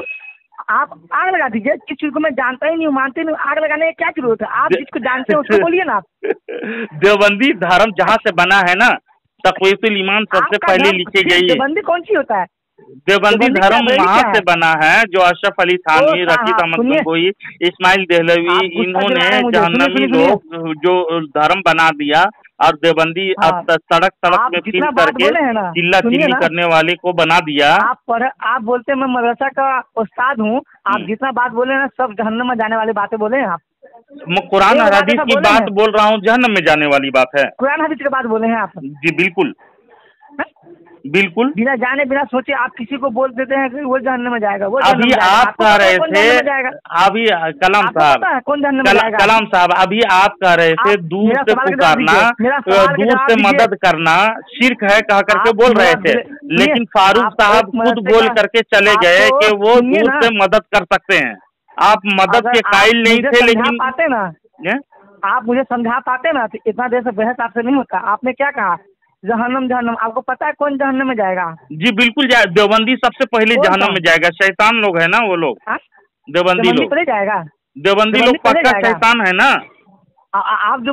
आप आग लगा दीजिए। किस चीज को मैं जानता ही नहीं हूँ, मानते नहीं, आग लगाने की क्या जरूरत है? आप जिसको जानते हैं उसको बोलिए ना। देवबंदी धर्म जहाँ से बना है ना, तक़वीतुल ईमान सबसे पहले लिखी गई है। देवबंदी कौन सी होता है? देवबंदी धर्म वहाँ से बना है जो अशरफ अली थानवी, रशीद अहमद गंगोई, इस्माइल देहलवी, इन्होंने जहन्नमी लोग जो धर्म बना दिया। और देवबंदी अब सड़क में फिर करके चिल्ला चिल्ली करने वाले को बना दिया। आप बोलते हैं मैं मदरसा का उस्ताद हूँ। आप जितना बात बोले ना सब जहन्नम में जाने वाली बातें बोले हैं आप। मैं कुरान और हदीस की बात बोल रहा हूँ, जहन्नम में जाने वाली बात है। कुरान हदीस की बात बोले हैं आप? जी बिल्कुल बिल्कुल। बिना जाने बिना सोचे आप किसी को बोल देते हैं कि वो जहन्नम में जाएगा। वो अभी आप कह रहे थे, अभी कलाम साहब, कौन जहन्नम में जाएगा? कलाम साहब, अभी आप कह रहे थे दूर से पुकारना, दूर से मदद करना शिर्क है कह करके बोल रहे थे। लेकिन फारूक साहब खुद बोल करके चले गए कि वो दूर से मदद कर सकते हैं। आप मदद के कायल नहीं थे, लेकिन पाते ना, आप मुझे समझा पाते ना, इतना देर से बहस आपसे नहीं होता। आपने क्या कहा? जहन्नम। आपको पता है कौन जहन्नम में जाएगा? जी बिल्कुल, देवबंदी सबसे पहले जहन्नम में जाएगा। शैतान लोग है ना वो लोग, देवबंदी लोग जाएगा। देवबंदी लोग पक्का शैतान है ना। आप जो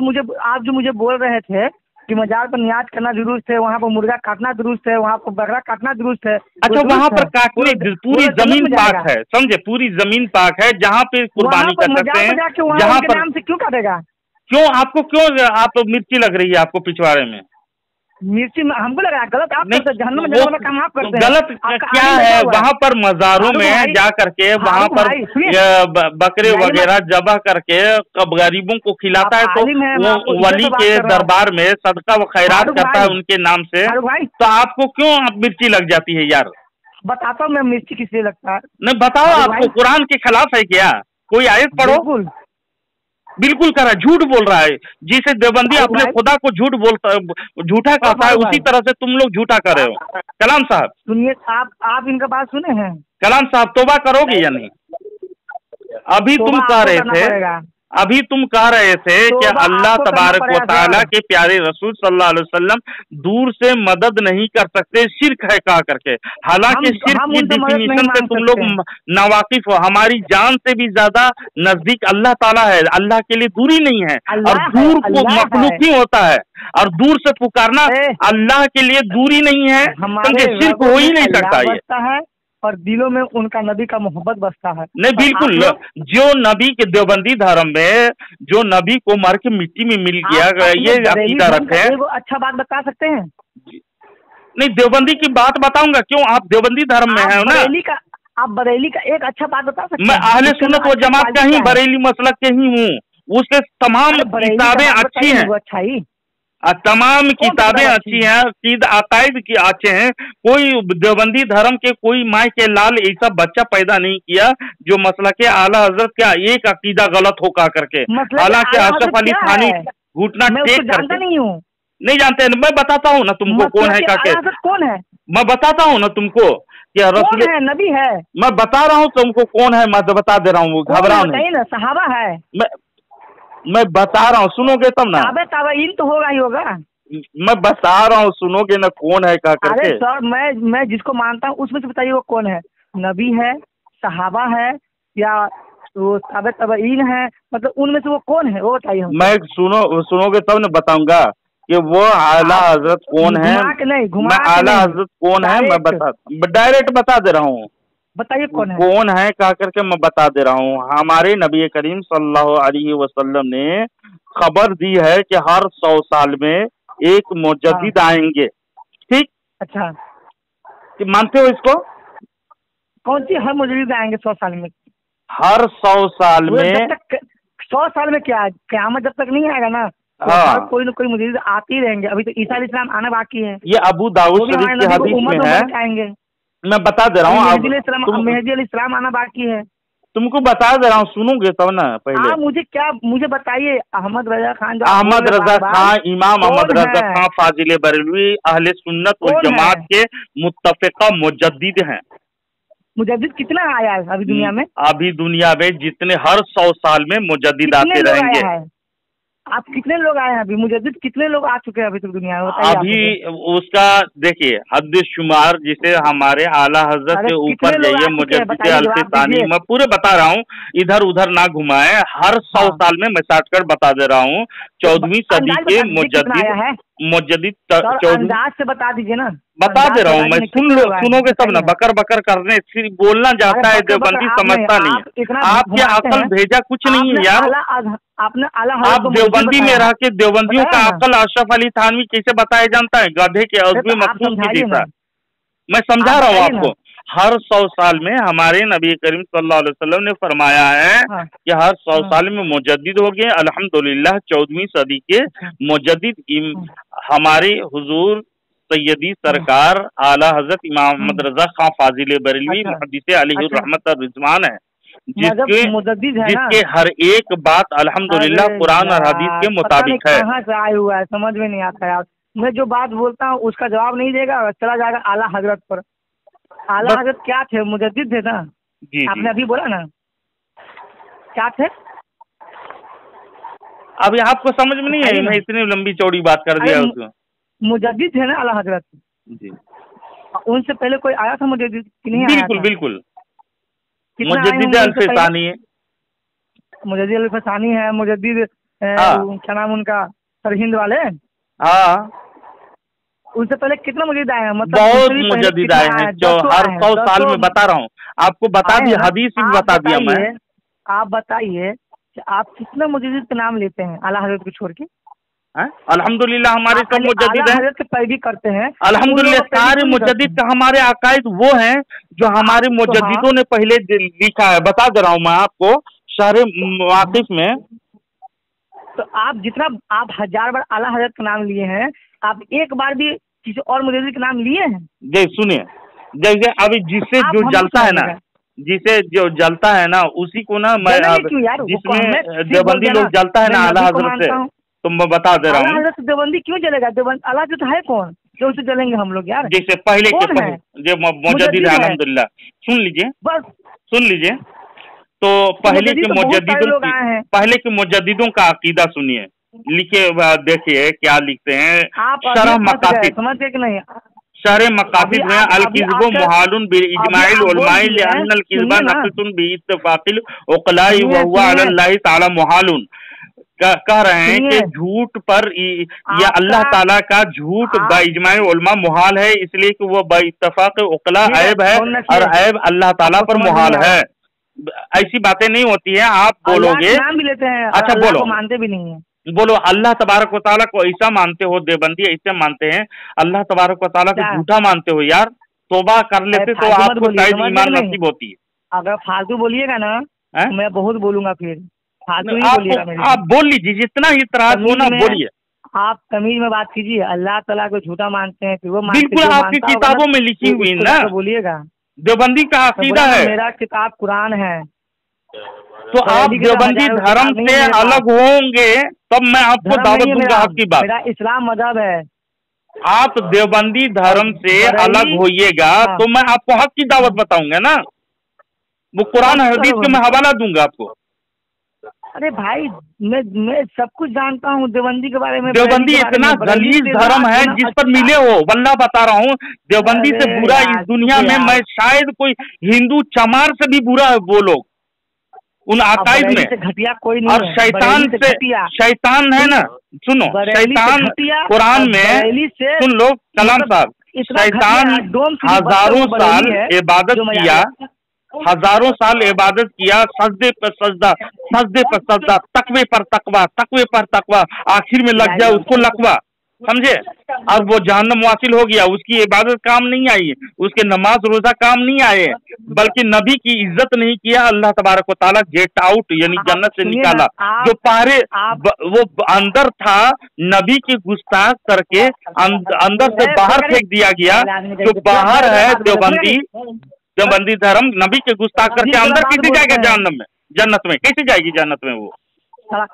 मुझे बोल रहे थे कि मजार पर नियाज करना दुरुस्त है, वहाँ पर मुर्गा काटना दुरुस्त है, वहाँ पर बकरा काटना दुरुस्त है। अच्छा, वहाँ पर काटने पूरी जमीन पाक है, समझे, पूरी जमीन पाक है, जहाँ पे कुर्बानी कर सकते हैं। जहाँ पर नाम से क्यों काटेगा? क्यों आपको, क्यों आप मिर्ची लग रही है आपको पिछवाड़े में? मिर्ची हमको लग रहा है गलत, आप करते जहन्नुम में काम आप करते हैं। गलत क्या है? वहाँ पर मज़ारों में जा करके वहाँ पर बकरे वगैरह जबह करके गरीबों को खिलाता है, तो वो वली के दरबार में सदका व खैरात करता है उनके नाम से, तो आपको क्यों मिर्ची लग जाती है यार? बताता हूँ मैं मिर्ची किस लिए लगता है। नहीं बताओ, आपको कुरान के खिलाफ है क्या? कोई आयत पढ़ो। बिल्कुल कर रहा है, झूठ बोल रहा है। जिसे देवबंदी अपने खुदा को झूठा कहता है, उसी तरह से तुम लोग झूठा कर रहे हो। कलाम साहब सुनिए, आप इनका बात सुने हैं? कलाम साहब तौबा करोगे या नहीं? अभी तुम कह रहे थे कि अल्लाह तबारक व तआला के प्यारे रसूल सल्लल्लाहु अलैहि वसल्लम दूर से मदद नहीं कर सकते, शिर्क है कहा करके। हालांकि शिर्क की डिफिनीशन से तुम लोग नावाकिफ हो। हमारी जान से भी ज्यादा नजदीक अल्लाह ताला है, अल्लाह के लिए दूरी नहीं है, और दूर को मखलूक ही होता है, और दूर से पुकारना अल्लाह के लिए दूरी नहीं है, क्योंकि शिर्क हो ही नहीं सकता ये। और दिलों में उनका नबी का मोहब्बत बसता है। नहीं बिल्कुल, जो नबी के देवबंदी धर्म में जो नबी को मार के मिट्टी में मिल गया, ये अकीदा रखते हैं। अच्छा बात बता सकते हैं? नहीं, देवबंदी की बात बताऊंगा, क्यों आप देवबंदी धर्म में है ना? आप बरेली का एक अच्छा बात बता सकते हैं? मैं अहले सुन्नत व जमात का ही, बरेली मसलक के ही हूँ। उससे तमाम किताबें अच्छी हैं, अच्छा ही तमाम किताबें अच्छी हैं, अकायद की अच्छे हैं। कोई देवबंदी धर्म के कोई माई के लाल ऐसा बच्चा पैदा नहीं किया जो मसला के आला हजरत का एक अकीदा गलत हो कहा करके। हालांकि अशरफ अली थानी घुटना टेक करके नहीं जानते। मैं बताता हूँ ना तुमको कौन है काके, कौन है मैं बताता हूँ ना तुमको क्या रसूल है, नबी है। मैं बता रहा हूँ तुमको कौन है, मैं बता दे रहा हूँ, घबराओ नहीं। सहाबा है, मैं बता रहा हूँ, सुनोगे तब ना। ताबईन तो होगा ही होगा। मैं बता रहा हूँ, सुनोगे ना कौन है कह करके। अरे सर, मैं जिसको मानता हूँ उसमें से बताइए वो कौन है? नबी है, सहाबा है, या वो ताबईन है, मतलब उनमें से वो कौन है वो बताइए। मैं सुनोगे तब ना बताऊंगा कि वो आला हजरत कौन है। मैं आला हजरत कौन है मैं डायरेक्ट बता दे रहा हूँ। बताइए कौन है कह करके मैं बता दे रहा हूँ। हमारे नबी करीम सल्लल्लाहु अलैहि वसल्लम ने खबर दी है कि हर 100 साल में एक मुजद्दिद आएंगे। ठीक, अच्छा, मानते हो इसको? कौन सी हर मुजद्दिद आएंगे 100 साल में? हर 100 साल में 100 साल में क्या, क़यामत जब तक नहीं आएगा ना, तो कोई न कोई मुजद्दिद आते ही रहेंगे। अभी तो ईसा अलैहिस्सलाम आना बाकी है। ये अबू दाऊद शरीफ की हदीस में है, आएंगे। मैं बता दे रहा हूँ। मेहदी अलैहिस्सलाम आना बाकी है, तुमको बता दे रहा हूँ, सुनोगे तब ना। पहले मुझे बताइए। अहमद रजा खान, अहमद रजा खान, इमाम अहमद रजा खान फाजिल बरेलवी अहले सुन्नत वल जमात के मुत्तफिका मुजद्दिद हैं। मुजद्दिद कितना आया है अभी दुनिया में? अभी दुनिया में जितने हर 100 साल में मुजद्दिद आते रहेंगे। आप कितने लोग आए हैं अभी? मुजद्दिद कितने लोग आ चुके हैं अभी तक दुनिया में? अभी उसका देखिए हद शुमार, जिसे हमारे आला हजरत के ऊपर जाइए मुजद्दिद अल्फसानी, मैं पूरे बता रहा हूँ, इधर उधर ना घुमाए। हर 100 साल में मैं शॉर्टकट बता दे रहा हूँ। 14वीं सदी के मुजद्दिद 14 से बता दीजिए ना। बता दे रहा हूँ मैं, सुनोगे तब ना। बकर बकर करने सिर्फ बोलना जाता है, देवबंदी समझता नहीं है। आपके अकल भेजा कुछ नहीं है यार। आप देवबंदी में रह के देवबंदियों का अकल अशरफ अली थानवी कैसे बताया जानता है? गधे के अज़्बे मखसूस की जैसा। मैं समझा रहा हूँ आपको। हर 100 साल में हमारे नबी करीम सल्लल्लाहु अलैहि वसल्लम ने फरमाया है कि हर 100 साल में मुजद्दिद हो गए। अल्हम्दुलिल्लाह 14वीं सदी के मुजद्दिद हमारे हुजूर सैयदी सरकार आला हजरत इमाम अहमद रजा खान फाजिल बरेलवी मुहद्दिस अलैहि रहमत और रिजवान है, जिसके हर एक बात अल्हम्दुलिल्लाह कुरान और हदीस के मुताबिक है। कहाँ से आया हुआ है समझ में नहीं आता यार। मैं जो बात बोलता हूँ उसका जवाब नहीं देगा, चला जाएगा आला हजरत पर। आला हजरत क्या थे? मुजद्दिद थे ना? जी, आपने अभी बोला ना क्या थे? अभी आपको समझ में नहीं है? मैं इतनी लंबी चौड़ी बात कर दिया उसको। मुजद्दिद थे ना आला हजरत जी। उनसे पहले कोई आया था मुजद्दिद कि नहीं? बिल्कुल बिल्कुल। मुजद्दिद अल्फसानी है, मुजद्दिद अल्फसानी है, मुजद्दिद क्या नाम उनका, सरहिंद वाले हाँ, उससे पहले कितना मुजद्दिद आए हैं? मतलब बहुत उससे भी पहले मुजद्दिद कितना आए हैं, जो 10 हर आए हैं, 100 साल 10 में बता रहा हूँ आपको, बता आए दिया, हैं। हदीस भी आप बता दिया मैं। बताइए, आप बताइए कि आप कितने मुजद्दिद के नाम लेते हैं आला हजरत को छोड़ के? हैं? अल्हम्दुलिल्लाह हमारे आप सब खाली मुजद्दिद आला हैं, हजरत के पैरवी करते हैं, अल्हम्दुलिल्लाह सारे मुजद्दिद का हमारे अकायद वो हैं जो हमारे मुजद्दिदों ने पहले लिखा है। बता दे रहा हूँ मैं आपको, शहर वाकिफ में। तो आप जितना आप 1000 बार आला हजरत का नाम लिए हैं, आप एक बार भी किसी और मुजद्दिद का नाम लिए हैं? देख सुनिए, जैसे अभी जिससे आप जो हमको जलता है ना, सुनाइएगा। जिसे जो जलता है ना उसी को ना मैं जलेंगे अब क्यों यार? वो मैं जिसमें सिर्फ देवबंदी बोल दिया लोग ना, जलता है ना मैं आला नबी को हजरत से, मानता हूँ। तो मैं बता दे रहा आला हूँ। हजरत से देवबंदी क्यों जलेगा? देवबंद आला हजरत है कौन जो उसे जलेंगे हम लोग यार? जैसे पहले के कौन है? जो मुजद्दिद है, है। अल्हम्दुलिल्लाह सुन लीजिए, बस सुन लीजिए। तो पहले मुजद्दिद के तो बहुत सारे लोग आए हैं। पहले के मुजद्दिदों का अकीदा सुनिए, लिखे देखिए क्या लिखते हैं। आप शरह अभी फंस गए, मकासिद, समझ गए कि नहीं? शरह मकासिद में अभी अल-किज़्बु आपके- मुहालुन बिल इजमाइल आप बोल उलमाई दिए हैं, लिअन्नल किज़्बा सुनिए ना। नक़िसुन बि इत्तिफ़ाक़िल उक़लाई व हुवा सुनिए। अलल्लाहि तआला मुहालुन। कह रहे हैं कि सुनिए। झूठ पर या आपका- अल्लाह ताला का झूठ आप- इजमाई उलमा मुहाल है, इसलिए कि वो इत्तिफ़ाक़ उक़ला ठीक है, ऐब है फोन रखिए। और ऐब अल्लाह ताला आपको पर समझ मुहाल नहीं आ है। ऐसी बातें नहीं होती हैं, आप अल्लाह बोलोगे। का नाम भी लेते हैं, अच्छा, अल्लाह बोलो। को मानते भी नहीं है। बोलो अल्लाह तबारक व तआला को ऐसा मानते हो, देवबंदी ऐसे मानते हैं, अल्लाह तबारक व तआला को क्या? झूठा मानते हो यार। तौबा कर लेते तो फालतू मत आपको बोलिए, शायद समझ ईमान गए कि नसीब होती है। अगर फालतू बोलिएगा ना हैं? तो मैं बहुत बोलूंगा फिर। फालतू ही बोलिएगा मेरे आप बोल लीजिए, जितना इतराज हो ना तमीज में- बोलिए। आप तमीज में बात कीजिए। अल्लाह ताला को झूठा मानते हैं, फिर वो मानते बिल्कुल जो आपकी मानता होगा ना, किताबों में लिखी तो हुई उसको ना, जाके बोलिएगा। देवबंदी का मैं अकीदा बोला ना, है। मेरा किताब कुरान है। तो आप बरेली की तो देवबंदी हजारों धर्म किताब नहीं से है मेरे पास। अलग होंगे तब मैं आपको धर्म दावत नहीं है दूंगा मेरा, हक की बात। मेरा इस्लाम मजहब है। आप देवबंदी धर्म से बरेली- अलग होइएगा हाँ। तो मैं आपको हक की दावत बताऊंगा ना, वो कुरान हदीस के मैं हवाला दूंगा आपको। अरे भाई, मैं सब कुछ जानता हूँ देवबंदी के बारे में। देवबंदी बरेली के बारे इतना में, बरेली गलीज से धर्म है इतना जिस पर अच्छा- मिले हो, वल्लाह बता रहा हूँ, देवबंदी से अरे बुरा यार, इस दुनिया चुप में यार। मैं शायद कोई हिंदू चमार से भी बुरा है वो लोग उन अब अकाइद बरेली में। से घटिया कोई नहीं और है। शैतान बरेली से घटिया। शैतान है ना, सुनो, बरेली से शैतान घटिया कुरान और में बरेली से सुन लो कलाम मतलब साहब, इतना शैतान घटिया डोम से भी हजारों बदतर वो साल बरेली है इबादत जो मैं किया, जानता हूँ। हजारों साल इबादत किया, सजदे पर सजदा, सजदे पर सजदा, तकवे पर तकवा, तकवे पर तकवा, आखिर में लग गया उसको लकवा, समझे। और वो जहन्नम वासिल हो गया, उसकी इबादत काम नहीं आई, उसके नमाज रोजा काम नहीं आए, बल्कि नबी की इज्जत नहीं किया, अल्लाह तबारक व तआला गेट आउट यानी जन्नत से सुनिए निकाला। ना, जो पहरे आप- वो अंदर था, नबी की गुस्ताख करके अंदर से बाहर फेंक दिया गया। जो बाहर है देवबंदी धर्म, नबी के गुस्ताख करके अंदर कैसे जाएगा जहन्नम में, जन्नत में कैसे जाएगी, जन्नत में वो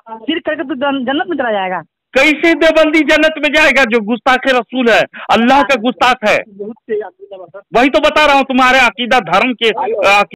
फिर करके तो जन्नत में चला जाएगा। कैसे देवबंदी जन्नत में जाएगा जो गुस्ताख रसूल है, अल्लाह का गुस्ताख है। वही तो बता रहा हूँ, तुम्हारे अकीदा धर्म के